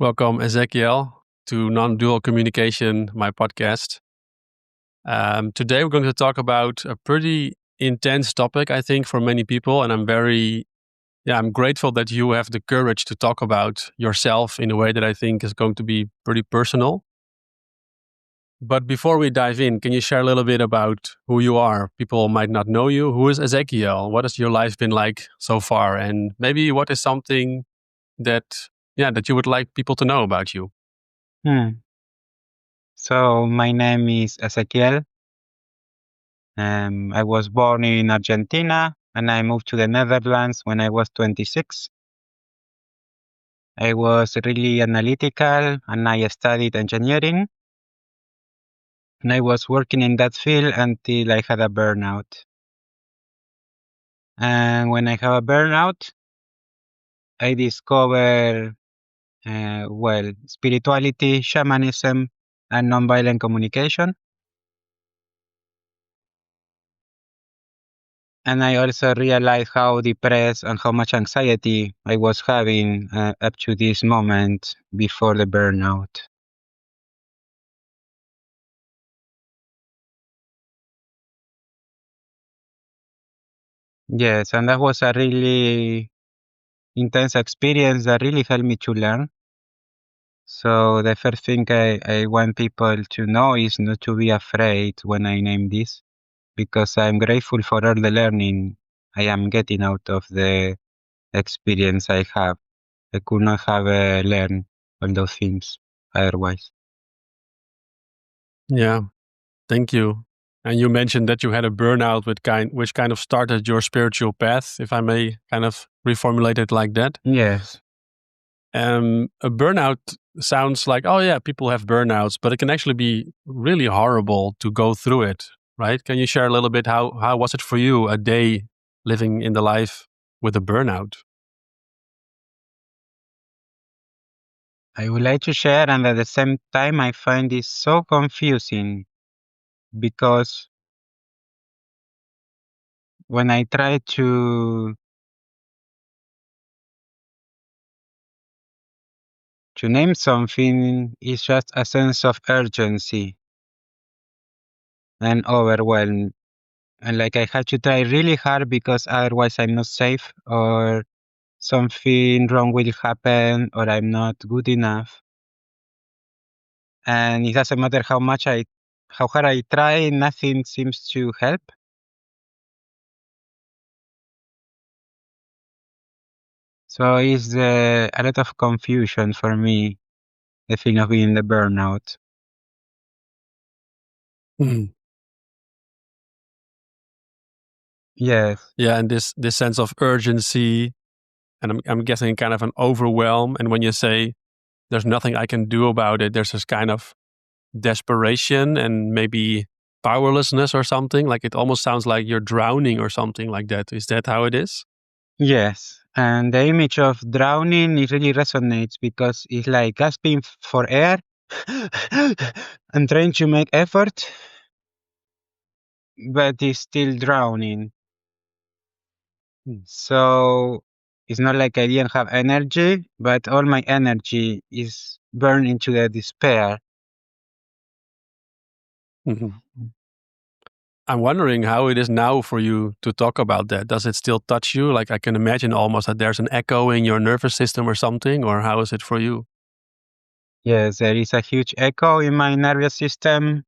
Welcome, Ezequiel, to Non-Dual Communication, my podcast. Today, we're going to talk about a pretty intense topic, I think, for many people, and I'm grateful that you have the courage to talk about yourself in a way that I think is going to be pretty personal. But before we dive in, can you share a little bit about who you are? People might not know you. Who is Ezequiel? What has your life been like so far? And maybe what is something that you would like people to know about you? So my name is Ezequiel. I was born in Argentina and I moved to the Netherlands when I was 26. I was really analytical and I studied engineering. And I was working in that field until I had a burnout. And when I have a burnout, I discover, spirituality, shamanism, and nonviolent communication. And I also realized how depressed and how much anxiety I was having up to this moment before the burnout. Yes, and that was a really intense experience that really helped me to learn. So the first thing I want people to know is not to be afraid when I name this, because I'm grateful for all the learning I am getting out of the experience I have. I could not have learned all those things otherwise. Yeah, thank you. And you mentioned that you had a burnout which kind of started your spiritual path, if I may kind of reformulate it like that. Yes. A burnout sounds like, oh yeah, people have burnouts, but it can actually be really horrible to go through it, right? Can you share a little bit how was it for you a day living in the life with a burnout? I would like to share, and at the same time, I find it so confusing because when I try to name something, it's just a sense of urgency and overwhelm. And like I have to try really hard because otherwise I'm not safe or something wrong will happen or I'm not good enough. And it doesn't matter how hard I try, nothing seems to help. So it's a lot of confusion for me, the thing of being the burnout. Mhm. Yes. Yeah, and this sense of urgency, and I'm guessing kind of an overwhelm. And when you say there's nothing I can do about it, there's this kind of desperation and maybe powerlessness or something. Like it almost sounds like you're drowning or something like that. Is that how it is? Yes. And the image of drowning, it really resonates because it's like gasping for air and trying to make effort, but it's still drowning. So it's not like I didn't have energy, but all my energy is burned into the despair. Mhm. I'm wondering how it is now for you to talk about that. Does it still touch you? Like I can imagine almost that there's an echo in your nervous system or something, or how is it for you? Yes, there is a huge echo in my nervous system.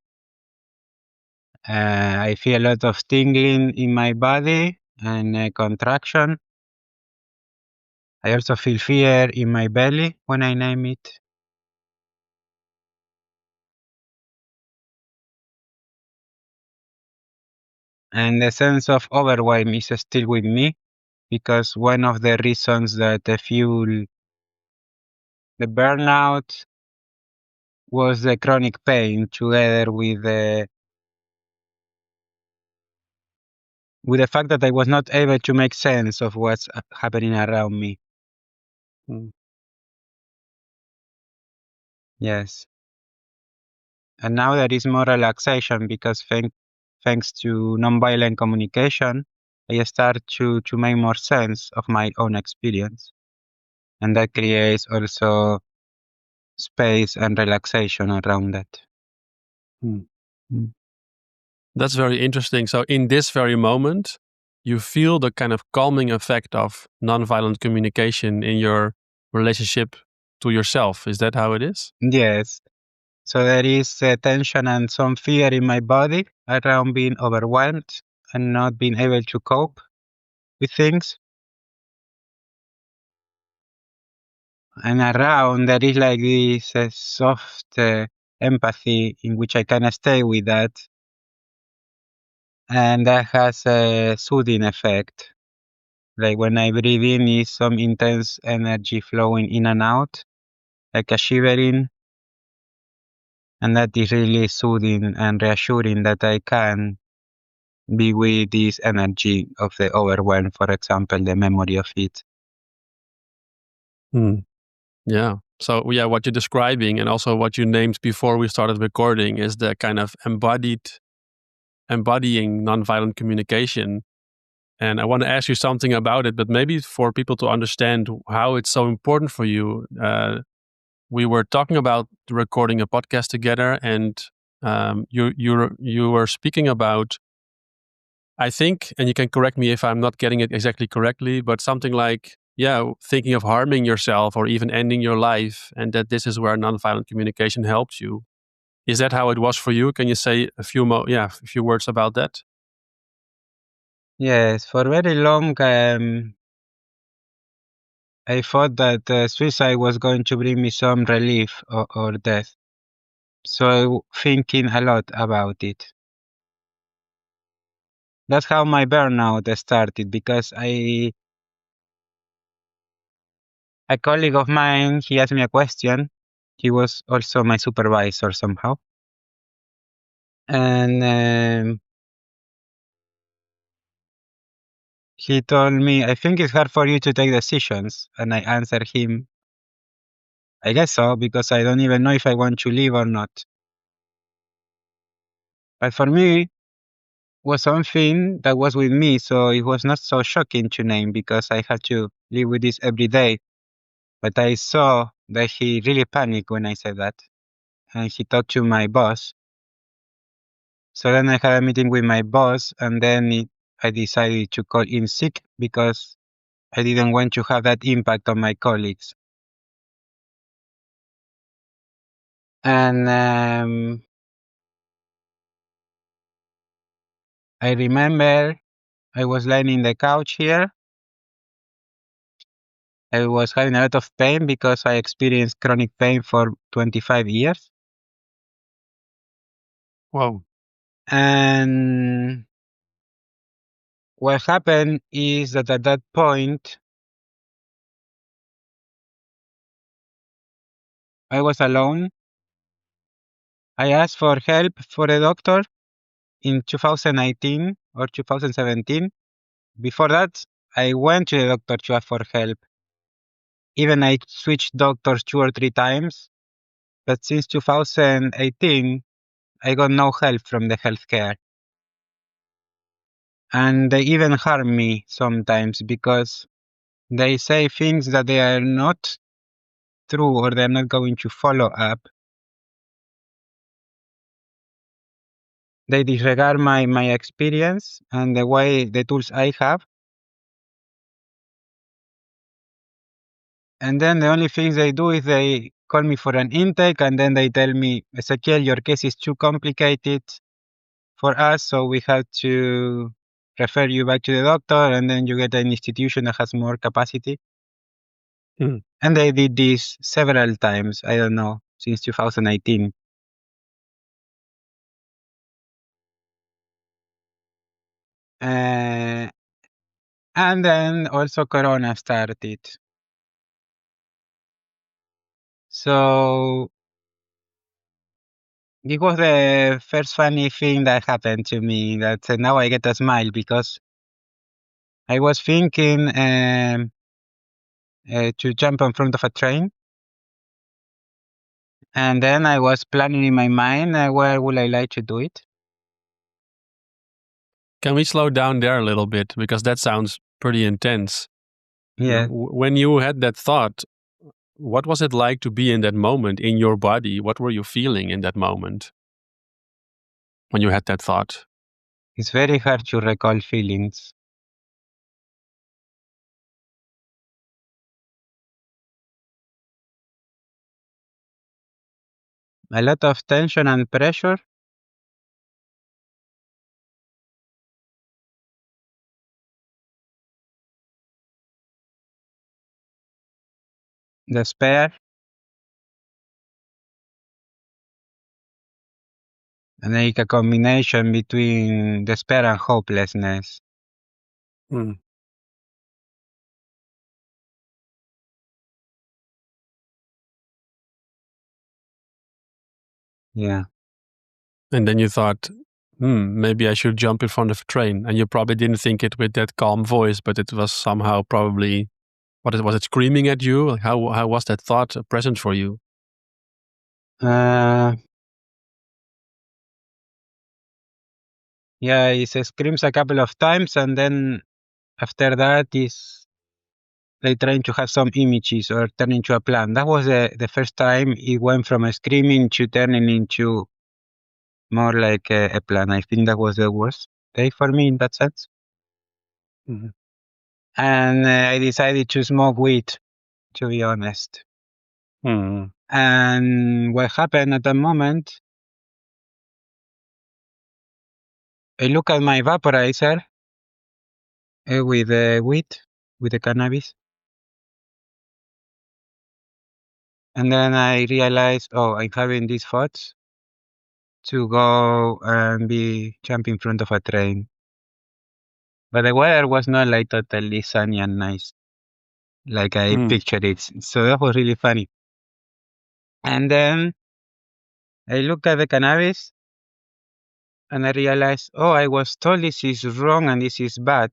I feel a lot of tingling in my body and contraction. I also feel fear in my belly when I name it. And the sense of overwhelm is still with me because one of the reasons that fuel the burnout was the chronic pain together with the fact that I was not able to make sense of what's happening around me. Mm. Yes. And now there is more relaxation because thanks to nonviolent communication, I start to make more sense of my own experience. And that creates also space and relaxation around that. Hmm. Mm. That's very interesting. So in this very moment, you feel the kind of calming effect of nonviolent communication in your relationship to yourself. Is that how it is? Yes. So there is tension and some fear in my body around being overwhelmed and not being able to cope with things. And around there is like this soft empathy in which I can stay with that. And that has a soothing effect. Like when I breathe in is some intense energy flowing in and out, like a shivering. And that is really soothing and reassuring that I can be with this energy of the overwhelm, for example, the memory of it. Hmm. Yeah. So yeah, what you're describing and also what you named before we started recording is the kind of embodying nonviolent communication. And I want to ask you something about it, but maybe for people to understand how it's so important for you. We were talking about recording a podcast together, and you were speaking about, I think, and you can correct me if I'm not getting it exactly correctly, but something like, yeah, thinking of harming yourself or even ending your life, and that this is where nonviolent communication helps you. Is that how it was for you? Can you say a few words about that? Yes, for very long, I thought that suicide was going to bring me some relief or death. So thinking a lot about it. That's how my burnout started because a colleague of mine, he asked me a question. He was also my supervisor somehow. And he told me, I think it's hard for you to take decisions. And I answered him, I guess so, because I don't even know if I want to live or not. But for me, was something that was with me, so it was not so shocking to name because I had to live with this every day. But I saw that he really panicked when I said that. And he talked to my boss. So then I had a meeting with my boss, and then I decided to call in sick because I didn't want to have that impact on my colleagues. And I remember I was lying in the couch here. I was having a lot of pain because I experienced chronic pain for 25 years. Wow. And what happened is that at that point, I was alone. I asked for help for a doctor in 2019 or 2017. Before that, I went to the doctor to ask for help. Even I switched doctors 2 or 3 times. But since 2018, I got no help from the healthcare. And they even harm me sometimes because they say things that they are not true or they're not going to follow up. They disregard my experience and the tools I have. And then the only things they do is they call me for an intake and then they tell me, Ezequiel, your case is too complicated for us, so we have to refer you back to the doctor and then you get an institution that has more capacity. Hmm. And they did this several times, I don't know, since 2018. And then also Corona started. So it was the first funny thing that happened to me that now I get a smile because I was thinking to jump in front of a train. And then I was planning in my mind where would I like to do it. Can we slow down there a little bit? Because that sounds pretty intense. Yeah. When you had that thought, what was it like to be in that moment in your body? What were you feeling in that moment when you had that thought? It's very hard to recall feelings. A lot of tension and pressure. Despair, and like a combination between despair and hopelessness. Mm. Yeah. And then you thought, maybe I should jump in front of a train. And you probably didn't think it with that calm voice, but it was somehow probably, was it screaming at you? Like how was that thought present for you? Yeah, it screams a couple of times, and then after that is they trying to have some images or turn into a plan. That was the first time it went from a screaming to turning into more like a plan. I think that was the worst day for me in that sense. Mhm. And I decided to smoke weed, to be honest. Mm. And what happened at that moment, I look at my vaporizer with the weed, with the cannabis. And then I realized, oh, I'm having these thoughts to go and be jumping in front of a train. But the weather was not like totally sunny and nice, like I pictured it. So that was really funny. And then I look at the cannabis and I realized, oh, I was told this is wrong and this is bad.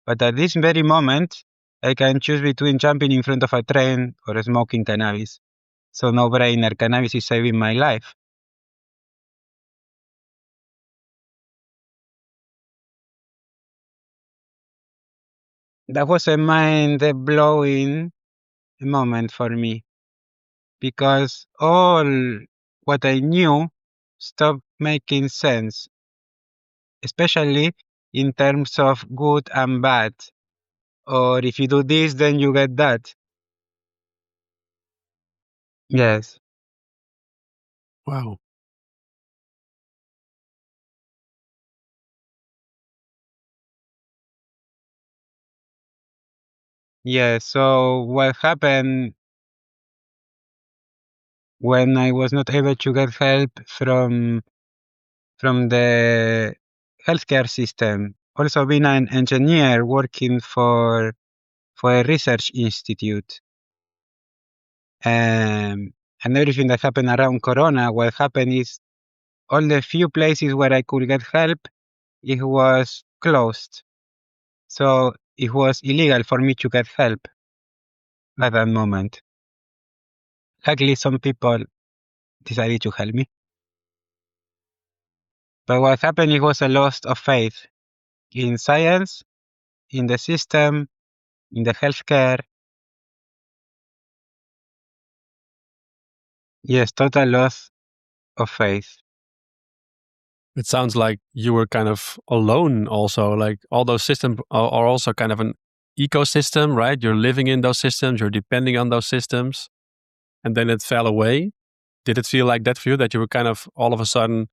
But at this very moment, I can choose between jumping in front of a train or smoking cannabis. So no brainer, cannabis is saving my life. That was a mind-blowing moment for me because all what I knew stopped making sense, especially in terms of good and bad. Or if you do this, then you get that. Yes. Wow. Yeah. So what happened when I was not able to get help from the healthcare system? Also being an engineer working for a research institute. And everything that happened around Corona, what happened is all the few places where I could get help, it was closed. So it was illegal for me to get help at that moment. Luckily, some people decided to help me. But what happened, it was a loss of faith in science, in the system, in the healthcare. Yes, total loss of faith. It sounds like you were kind of alone also. Like all those systems are also kind of an ecosystem, right? You're living in those systems, you're depending on those systems, and then it fell away. Did it feel like that for you, that you were kind of all of a sudden,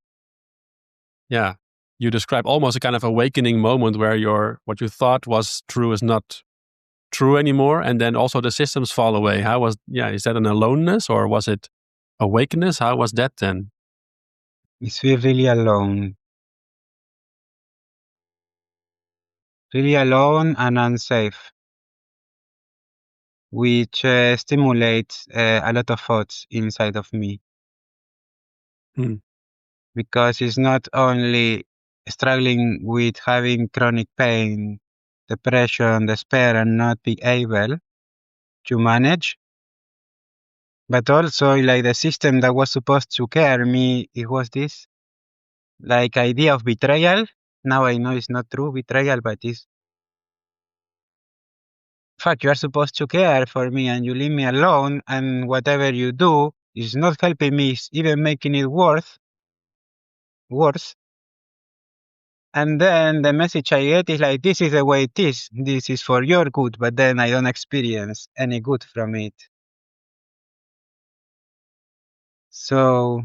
yeah, you describe almost a kind of awakening moment where what you thought was true is not true anymore, and then also the systems fall away. Is that an aloneness or was it awakeness? How was that then? It's feel really alone and unsafe, which stimulates a lot of thoughts inside of me Hmm. because it's not only struggling with having chronic pain, depression, despair, and not be able to manage, but also like the system that was supposed to care me, it was this like idea of betrayal. Now I know it's not true betrayal, but it's fuck, you are supposed to care for me and you leave me alone, and whatever you do is not helping me, it's even making it worse. And then the message I get is like, this is the way it is. This is for your good, but then I don't experience any good from it. So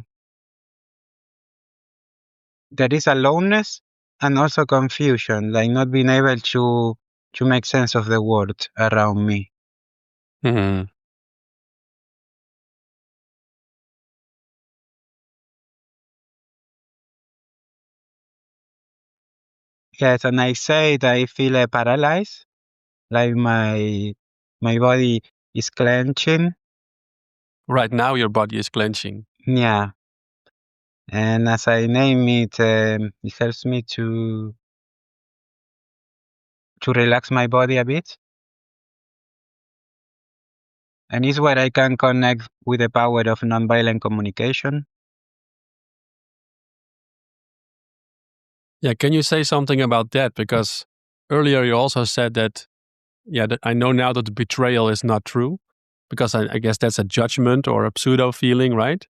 there is aloneness and also confusion, like not being able to make sense of the world around me. Mhm. Yes, and I say that I feel paralyzed, like my body is clenching. Right now, your body is clenching. Yeah, and as I name it, it helps me to relax my body a bit, and it's where I can connect with the power of nonviolent communication. Yeah, can you say something about that? Because earlier you also said that, yeah, that I know now that the betrayal is not true, because I guess that's a judgment or a pseudo feeling, right?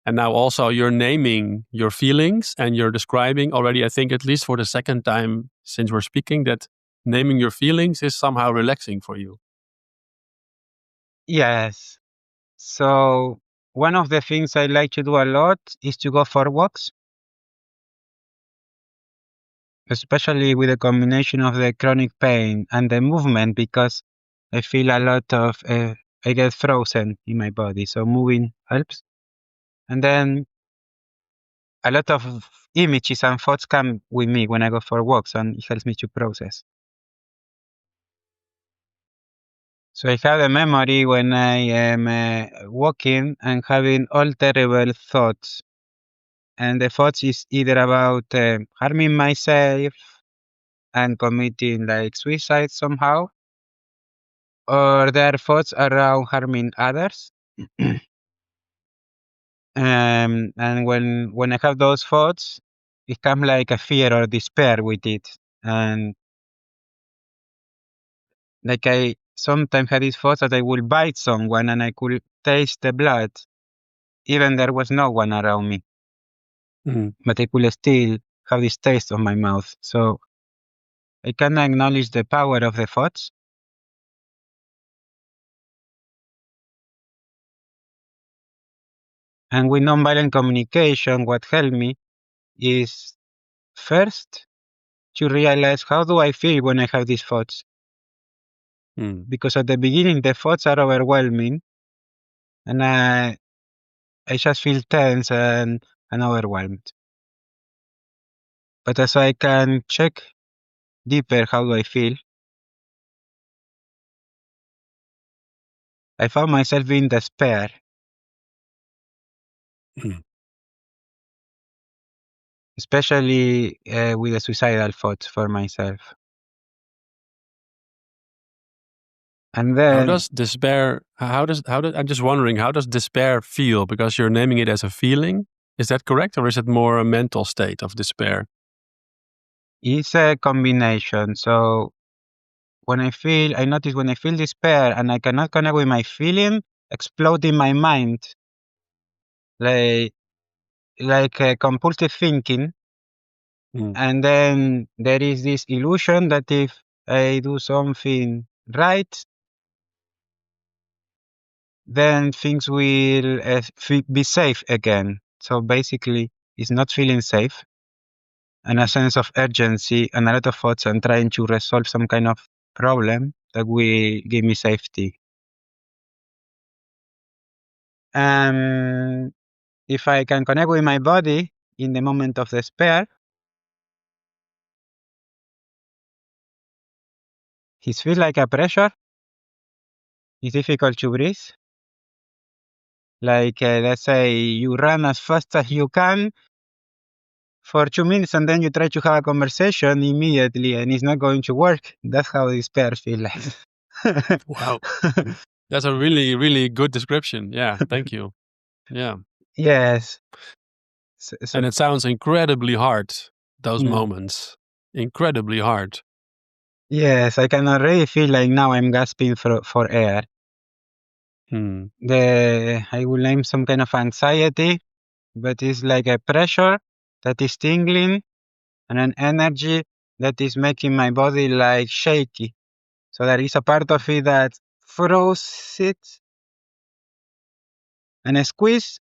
And now also you're naming your feelings and you're describing already, I think, at least for the second time since we're speaking, that naming your feelings is somehow relaxing for you. Yes. So one of the things I like to do a lot is to go for walks, especially with a combination of the chronic pain and the movement, because I feel a lot of, I get frozen in my body. So moving helps. And then a lot of images and thoughts come with me when I go for walks, and it helps me to process. So I have a memory when I am walking and having all terrible thoughts. And the thoughts is either about harming myself and committing like suicide somehow, or there are thoughts around harming others. And when I have those thoughts, it comes like a fear or despair with it. And like I sometimes had these thoughts that I will bite someone and I could taste the blood, even there was no one around me, Mhm. but I could still have this taste on my mouth. So I can acknowledge the power of the thoughts. And with nonviolent communication, what helped me is first to realize how do I feel when I have these thoughts. Mm. Because at the beginning, the thoughts are overwhelming and I just feel tense and overwhelmed. But as I can check deeper how do I feel, I found myself in despair, Mm. especially with the suicidal thoughts for myself. And How then does despair, I'm just wondering, how does despair feel? Because you're naming it as a feeling. Is that correct? Or is it more a mental state of despair? it's a combination. So I notice when I feel despair and I cannot connect with my feeling, explode in my mind, like compulsive thinking. Mm. And then there is this illusion that if I do something right, then things will be safe again. So basically, it's not feeling safe and a sense of urgency and a lot of thoughts and trying to resolve some kind of problem that will give me safety. And if I can connect with my body in the moment of despair, it feels like a pressure. It's difficult to breathe. Like, let's say you run as fast as you can for 2 minutes and then you try to have a conversation immediately and it's not going to work. That's how despair feels like. Wow. That's a really, really good description. Yeah. Thank you. Yeah. Yes. So, And it sounds incredibly hard, those mm. moments. Incredibly hard. Yes, I can already feel like now I'm gasping for air. Hmm. I will name some kind of anxiety, but it's like a pressure that is tingling and an energy that is making my body like shaky. So there is a part of it that froze it and a squeeze,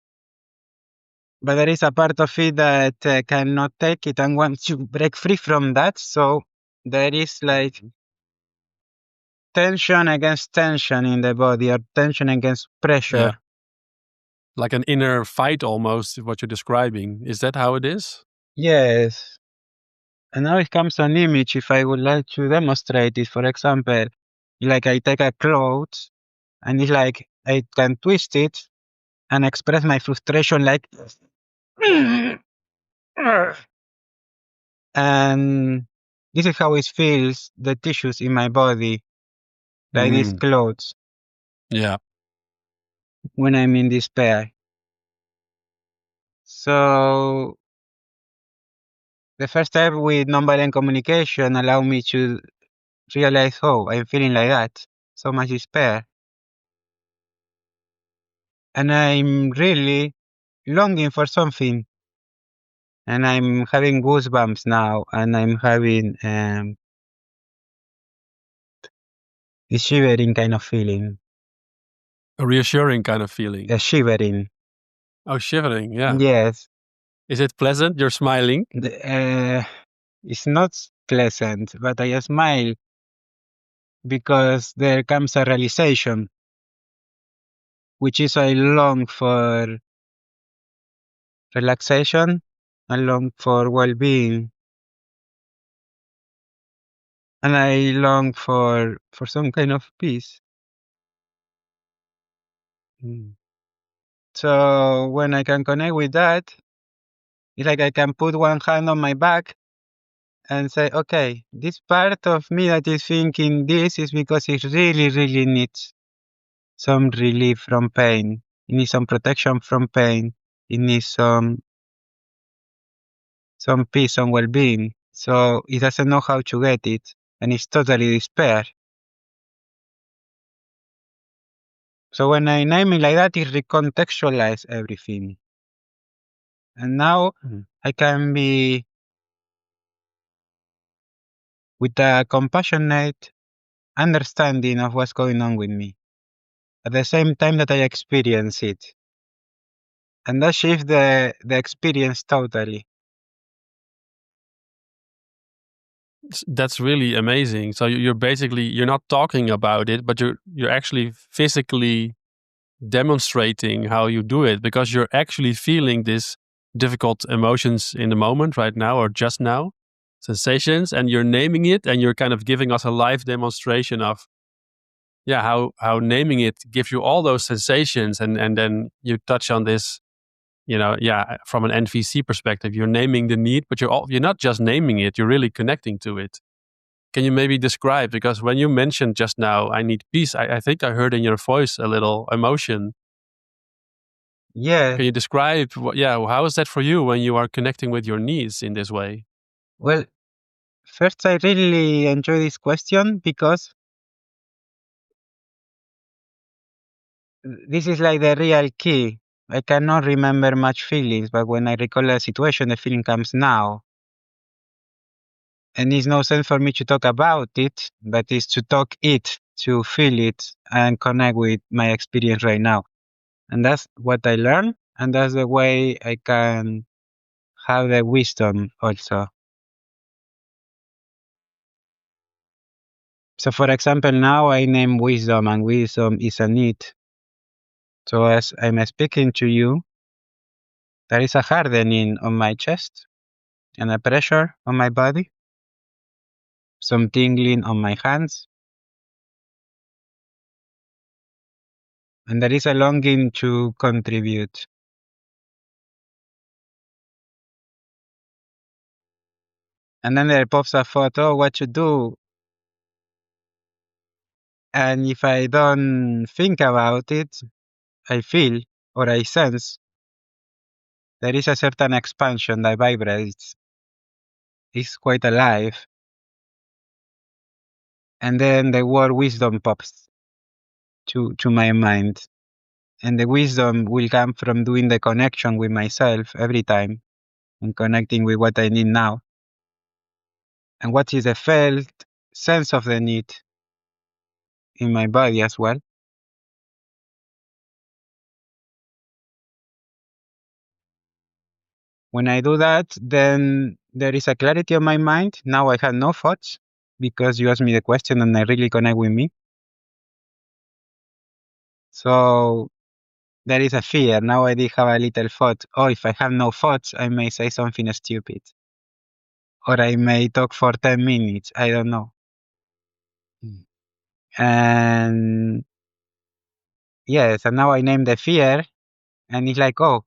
but there is a part of it that cannot take it and wants to break free from that. So there is like tension against tension in the body or tension against pressure. Yeah. Like an inner fight almost, what you're describing. Is that how it is? Yes. And now it comes an image if I would like to demonstrate it. For example, like I take a cloth and it's like I can twist it and express my frustration like and this is how it feels the tissues in my body, like these Mm. clothes Yeah. when I'm in despair. So the first step with nonviolent communication allowed me to realize, oh, I'm feeling like that, so much despair. And I'm really longing for something. And I'm having goosebumps now, and I'm having this shivering kind of feeling. A reassuring kind of feeling. A shivering. Oh, shivering. Yeah. Yes. Is it pleasant? You're smiling? It's not pleasant, but I smile because there comes a realization, which is I long for relaxation, I long for well-being, and I long for some kind of peace. Mm. So when I can connect with that, it's like I can put one hand on my back and say, okay, this part of me that is thinking this is because it really, really needs some relief from pain. It needs some protection from pain. It needs some peace, some well-being. So it doesn't know how to get it, and it's totally despair. So when I name it like that, it recontextualize everything. And now Mm. I can be with a compassionate understanding of what's going on with me at the same time that I experience it. And that shifts the experience totally. That's really amazing. So you're basically, you're not talking about it, but you're actually physically demonstrating how you do it, because you're actually feeling this difficult emotions in the moment right now or just now, sensations, and you're naming it, and you're kind of giving us a live demonstration of, yeah, how naming it gives you all those sensations. And then you touch on this, yeah, from an NVC perspective, you're naming the need, but you're not just naming it, you're really connecting to it. Can you maybe describe, because when you mentioned just now, I need peace, I think I heard in your voice a little emotion. Yeah. Can you describe how is that for you when you are connecting with your needs in this way? Well, first, I really enjoy this question because this is like the real key. I cannot remember much feelings, but when I recall a situation, the feeling comes now. And it's no sense for me to talk about it, but it's to talk it, to feel it, and connect with my experience right now. And that's what I learned, and that's the way I can have the wisdom also. So, for example, now I name wisdom, and wisdom is a need. So, as I'm speaking to you, there is a hardening on my chest and a pressure on my body, some tingling on my hands, and there is a longing to contribute. And then there pops a thought, oh, what to do? And if I don't think about it, I feel or I sense there is a certain expansion that vibrates. It's quite alive. And then the word wisdom pops to my mind. And the wisdom will come from doing the connection with myself every time and connecting with what I need now. And what is the felt sense of the need in my body as well. When I do that, then there is a clarity of my mind. Now I have no thoughts because you asked me the question and I really connect with me. So there is a fear. Now I did have a little thought. Oh, if I have no thoughts, I may say something stupid. Or I may talk for 10 minutes. I don't know. And yes, and now I name the fear and it's like, oh,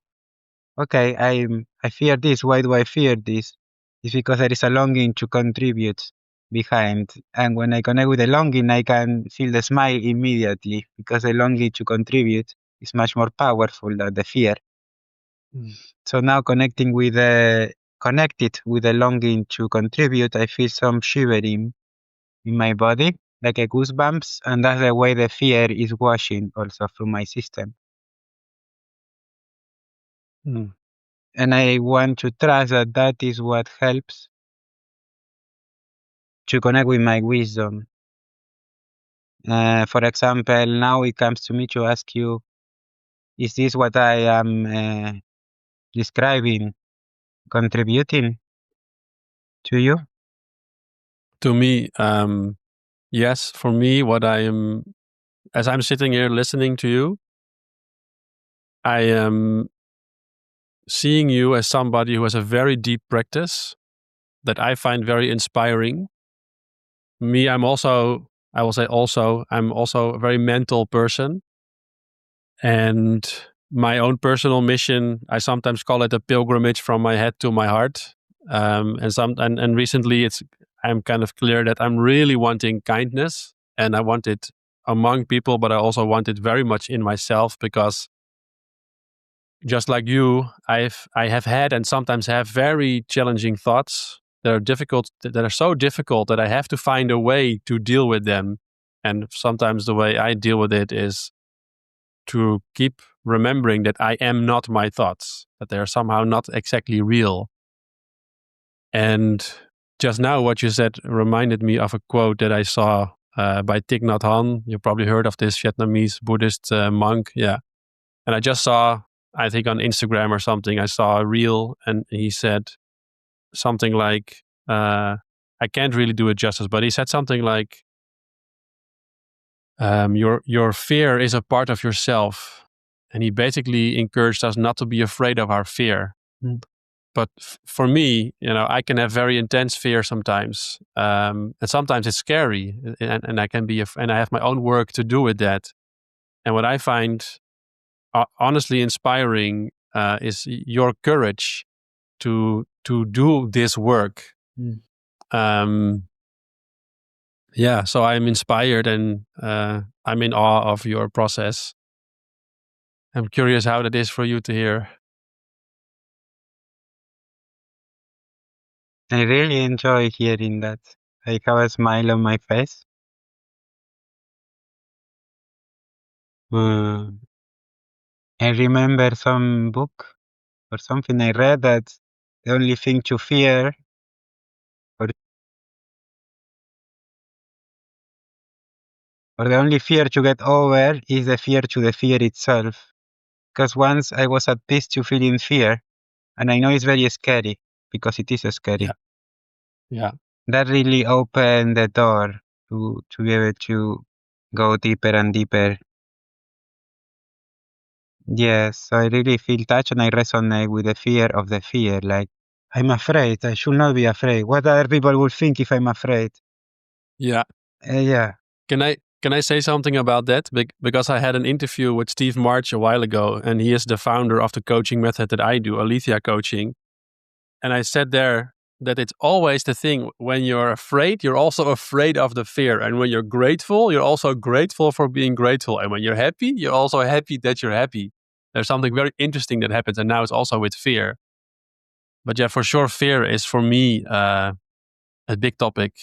okay, I fear this. Why do I fear this? It's because there is a longing to contribute behind. And when I connect with the longing, I can feel the smile immediately because the longing to contribute is much more powerful than the fear. So now connected with the longing to contribute, I feel some shivering in my body, like a goosebumps, and that's the way the fear is washing also through my system. And I want to trust that that is what helps to connect with my wisdom. For example, now it comes to me to ask you, is this what I am describing, contributing to you? To me, yes. For me, as I'm sitting here listening to you, I am seeing you as somebody who has a very deep practice that I find very inspiring. Me, I'm also a very mental person. And my own personal mission, I sometimes call it a pilgrimage from my head to my heart. And recently I'm kind of clear that I'm really wanting kindness, and I want it among people, but I also want it very much in myself, because just like you, I have had and sometimes have very challenging thoughts that are so difficult that I have to find a way to deal with them. And sometimes the way I deal with it is to keep remembering that I am not my thoughts, that they are somehow not exactly real. And just now, what you said reminded me of a quote that I saw by Thich Nhat Hanh. You probably heard of this Vietnamese Buddhist monk. Yeah. And I just saw, I think on Instagram or something, I saw a reel, and he said something like, I can't really do it justice, but he said something like, your fear is a part of yourself. And he basically encouraged us not to be afraid of our fear. But for me, I can have very intense fear sometimes, and sometimes it's scary, and I can be, and I have my own work to do with that. And what I find honestly inspiring is your courage to do this work. Yeah, so I'm inspired, and I'm in awe of your process. I'm curious how that is for you to hear. I really enjoy hearing that. I have a smile on my face. I remember some book or something I read that the only thing to fear or the only fear to get over is the fear to the fear itself. Because once I was at peace to feeling fear, and I know it's very scary because it is scary. Yeah. That really opened the door to be able to go deeper and deeper. Yes, so I really feel touched and I resonate with the fear of the fear. Like, I'm afraid. I should not be afraid. What other people will think if I'm afraid? Yeah. Yeah. Can I say something about that? Because I had an interview with Steve March a while ago, and he is the founder of the coaching method that I do, Alethea Coaching. And I said there that it's always the thing, when you're afraid, you're also afraid of the fear. And when you're grateful, you're also grateful for being grateful. And when you're happy, you're also happy that you're happy. There's something very interesting that happens. And now it's also with fear. But yeah, for sure, fear is for me a big topic.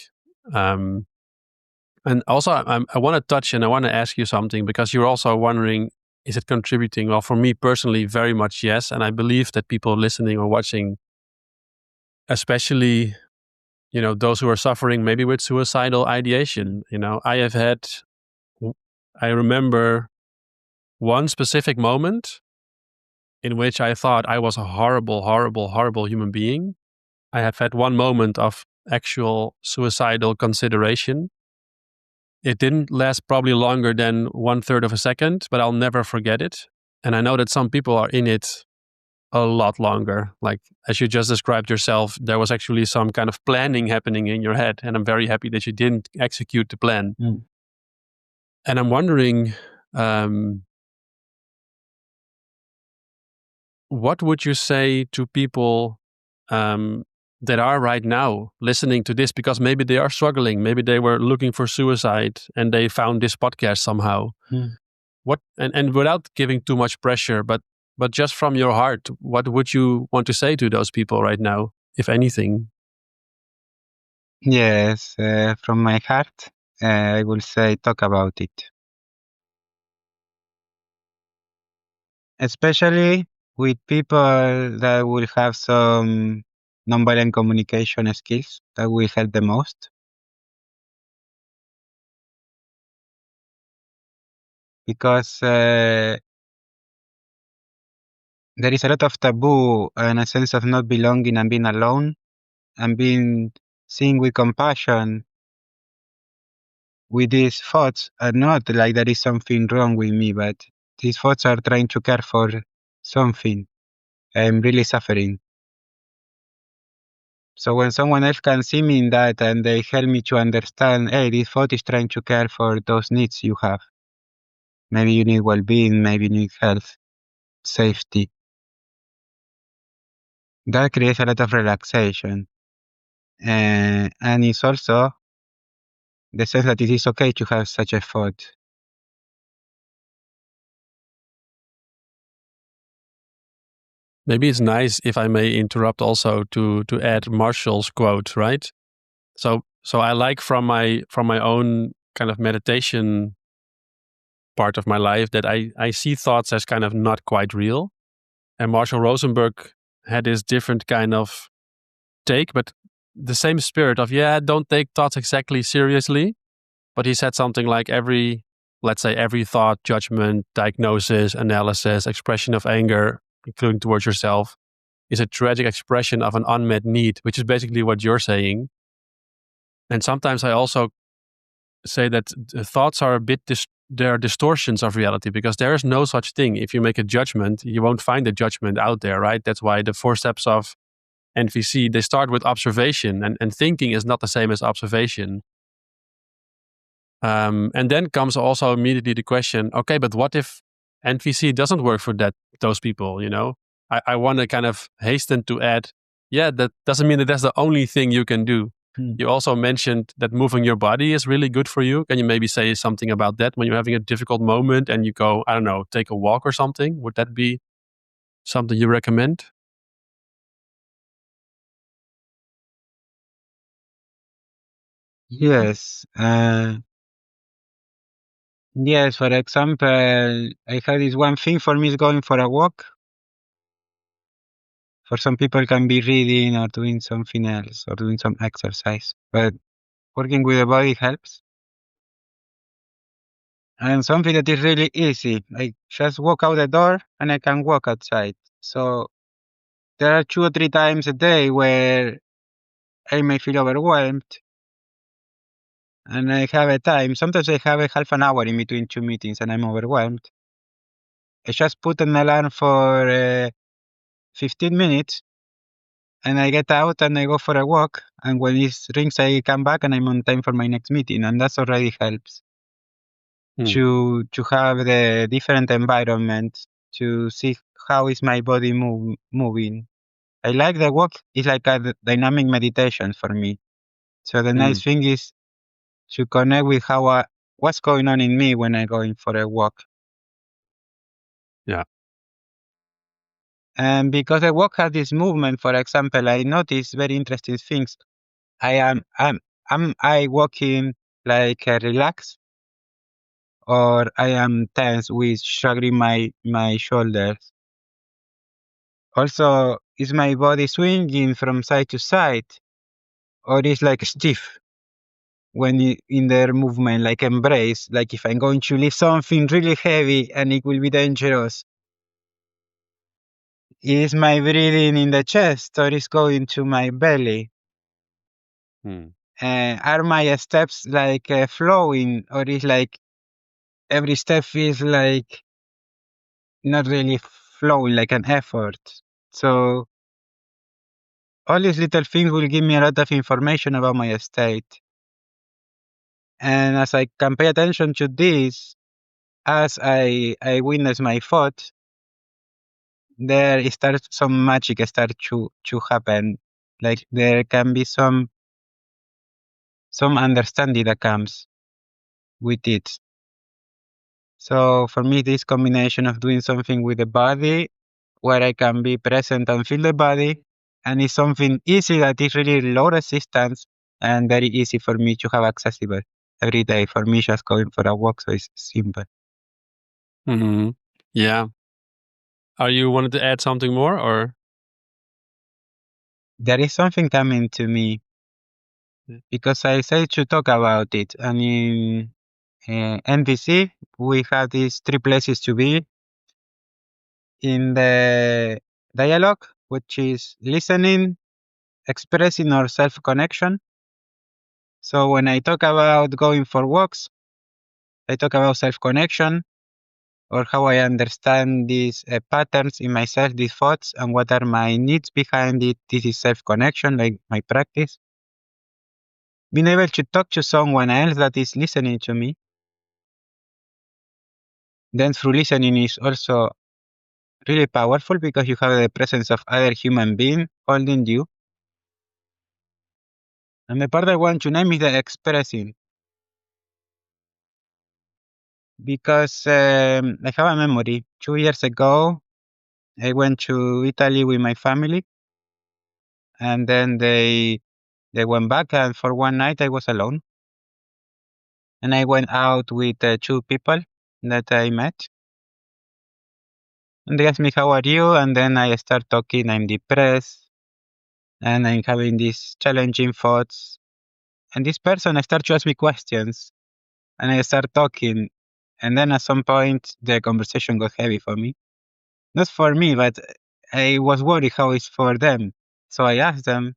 And also, I want to touch and I want to ask you something, because you're also wondering, is it contributing? Well, for me personally, very much yes. And I believe that people listening or watching, especially, those who are suffering maybe with suicidal ideation, I remember one specific moment in which I thought I was a horrible, horrible, horrible human being. I have had one moment of actual suicidal consideration. It didn't last probably longer than 1/3 of a second, but I'll never forget it. And I know that some people are in it a lot longer. Like, as you just described yourself, there was actually some kind of planning happening in your head. And I'm very happy that you didn't execute the plan. Mm. And I'm wondering, what would you say to people that are right now listening to this, because maybe they are struggling, maybe they were looking for suicide and they found this podcast somehow? What, and without giving too much pressure, but just from your heart, what would you want to say to those people right now, if anything? Yes, from my heart, I will say talk about it. Especially with people that will have some nonviolent communication skills that will help the most. Because there is a lot of taboo and a sense of not belonging and being alone and being seen with compassion with these thoughts are not like there is something wrong with me, but these thoughts are trying to care for something. I'm really suffering. So when someone else can see me in that and they help me to understand, hey, this thought is trying to care for those needs you have. Maybe you need well-being, maybe you need health, safety. That creates a lot of relaxation. And it's also the sense that it is okay to have such a thought. Maybe it's nice, if I may interrupt also, to add Marshall's quote, right? So I like from my own kind of meditation part of my life that I see thoughts as kind of not quite real. And Marshall Rosenberg had this different kind of take, but the same spirit of, don't take thoughts exactly seriously. But he said something like every thought, judgment, diagnosis, analysis, expression of anger, including towards yourself, is a tragic expression of an unmet need, which is basically what you're saying. And sometimes I also say that the thoughts are a bit, they are distortions of reality, because there is no such thing. If you make a judgment, you won't find a judgment out there, right? That's why the 4 steps of NVC, they start with observation, and thinking is not the same as observation. And then comes also immediately the question, okay, but what if NVC doesn't work for those people, I want to kind of hasten to add, that doesn't mean that that's the only thing you can do. You also mentioned that moving your body is really good for you. Can you maybe say something about that when you're having a difficult moment and you go, I don't know, take a walk or something? Would that be something you recommend? Yes. Yes, for example, I had this one thing for me is going for a walk. For some people, it can be reading or doing something else or doing some exercise. But working with the body helps. And something that is really easy, I just walk out the door and I can walk outside. So there are 2 or 3 times a day where I may feel overwhelmed and I have a time. Sometimes I have a half an hour in between 2 meetings and I'm overwhelmed. I just put an alarm for 15 minutes and I get out and I go for a walk. And when it rings, I come back and I'm on time for my next meeting. And that already helps to have the different environment, to see how is my body moving. I like the walk. It's like a dynamic meditation for me. So the nice thing is to connect with how what's going on in me when I'm going for a walk. Yeah. And because the walk has this movement, for example, I notice very interesting things. I walking like relaxed, or I am tense with shrugging my shoulders. Also, is my body swinging from side to side, or is like stiff when in their movement, like embrace, like if I'm going to lift something really heavy and it will be dangerous. Is my breathing in the chest or is going to my belly? Hmm. Are my steps like flowing, or is like every step feels like not really flowing, like an effort? So all these little things will give me a lot of information about my state. And as I can pay attention to this, as I witness my thoughts, there starts some magic start to happen. Like there can be some understanding that comes with it. So for me, this combination of doing something with the body, where I can be present and feel the body, and it's something easy that is really low resistance and very easy for me to have accessible every day. For me, just going for a walk, so it's simple. Hmm. Yeah. Are you wanted to add something more, or? There is something coming to me because I say to talk about it, and in NVC we have these three places to be in the dialogue, which is listening, expressing, or self connection. So when I talk about going for walks, I talk about self connection, or how I understand these patterns in myself, these thoughts, and what are my needs behind it. This is self connection, like my practice. Being able to talk to someone else that is listening to me, then through listening is also really powerful because you have the presence of other human being holding you. And the part I want to name is the expressing, because I have a memory. 2 years ago, I went to Italy with my family, and then they went back, and for one night I was alone. And I went out with two people that I met, and they asked me, "How are you?" And then I start talking. I'm depressed, and I'm having these challenging thoughts. And this person I start to ask me questions, and I start talking. And then at some point, the conversation got heavy for me. Not for me, but I was worried how it's for them. So I asked them,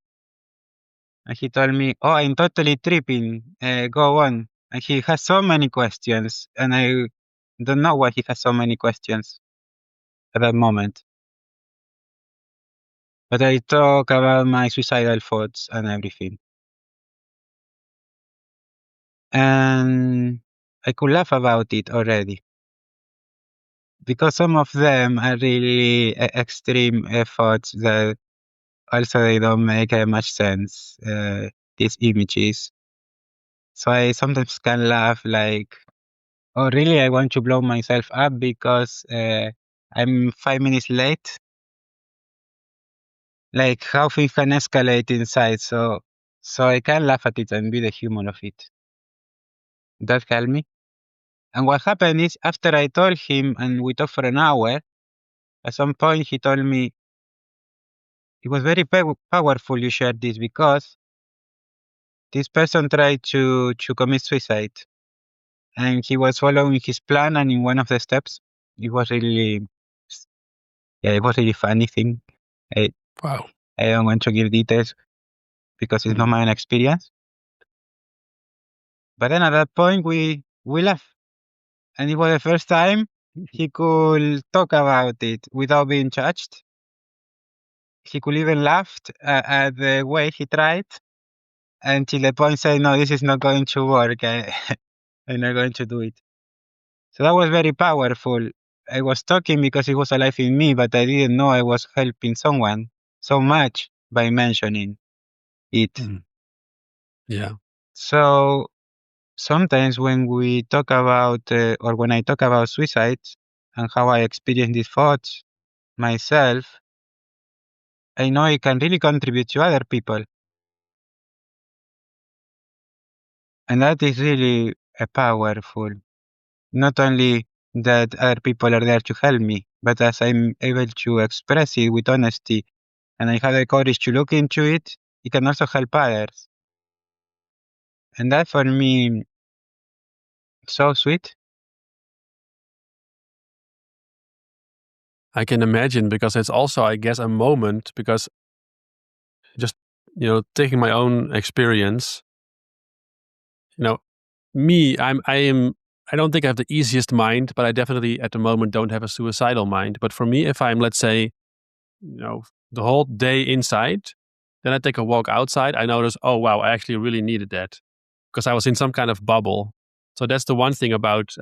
and he told me, "Oh, I'm totally tripping. Go on." And he has so many questions, and I don't know why he has so many questions at that moment. But I talk about my suicidal thoughts and everything. And I could laugh about it already because some of them are really extreme thoughts that also they don't make much sense, these images. So I sometimes can laugh like, oh, really? I want to blow myself up because I'm 5 minutes late. Like how things can escalate inside. So I can laugh at it and be the humor of it. That helped me. And what happened is after I told him and we talked for an hour, at some point he told me it was very powerful you shared this because this person tried to commit suicide and he was following his plan, and in one of the steps it was really, yeah, it was really funny thing. I, Wow. I don't want to give details because it's not Mhm. my own experience. But then at that point we laughed, and it was the first time he could talk about it without being judged. He could even laugh at the way he tried until the point saying, "No, this is not going to work. I'm not going to do it." So that was very powerful. I was talking because it was alive in me, but I didn't know I was helping someone so much by mentioning it. Mhm. Yeah. So sometimes when we talk about, or when I talk about suicide and how I experience these thoughts myself, I know it can really contribute to other people. And that is really powerful. Not only that other people are there to help me, but as I'm able to express it with honesty and I have the courage to look into it, it can also help others. And that for me, so sweet. I can imagine, because it's also, I guess, a moment, because just, taking my own experience, me, I don't think I have the easiest mind, but I definitely at the moment don't have a suicidal mind. But for me, if I'm, let's say, the whole day inside, then I take a walk outside, I notice, oh wow, I actually really needed that, because I was in some kind of bubble. So that's the one thing about,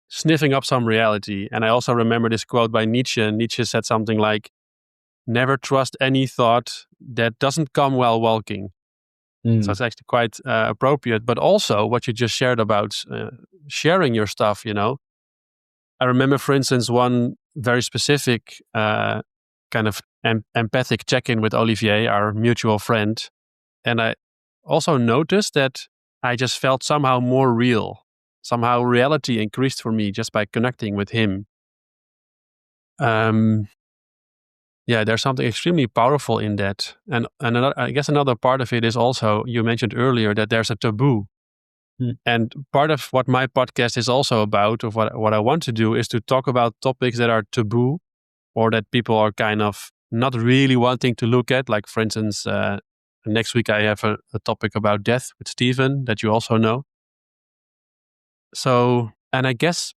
sniffing up some reality. And I also remember this quote by Nietzsche. Nietzsche said something like, never trust any thought that doesn't come while walking. So it's actually quite appropriate. But also what you just shared about sharing your stuff, I remember, for instance, one very specific kind of empathic check-in with Olivier, our mutual friend. And I also noticed that I just felt somehow more real. Somehow reality increased for me just by connecting with him. Yeah, there's something extremely powerful in that. And another, I guess another part of it is also, you mentioned earlier that there's a taboo. And part of what my podcast is also about, of what I want to do, is to talk about topics that are taboo, or that people are kind of not really wanting to look at. Like, for instance, next week I have a topic about death with Stephen that you also know. So, and I guess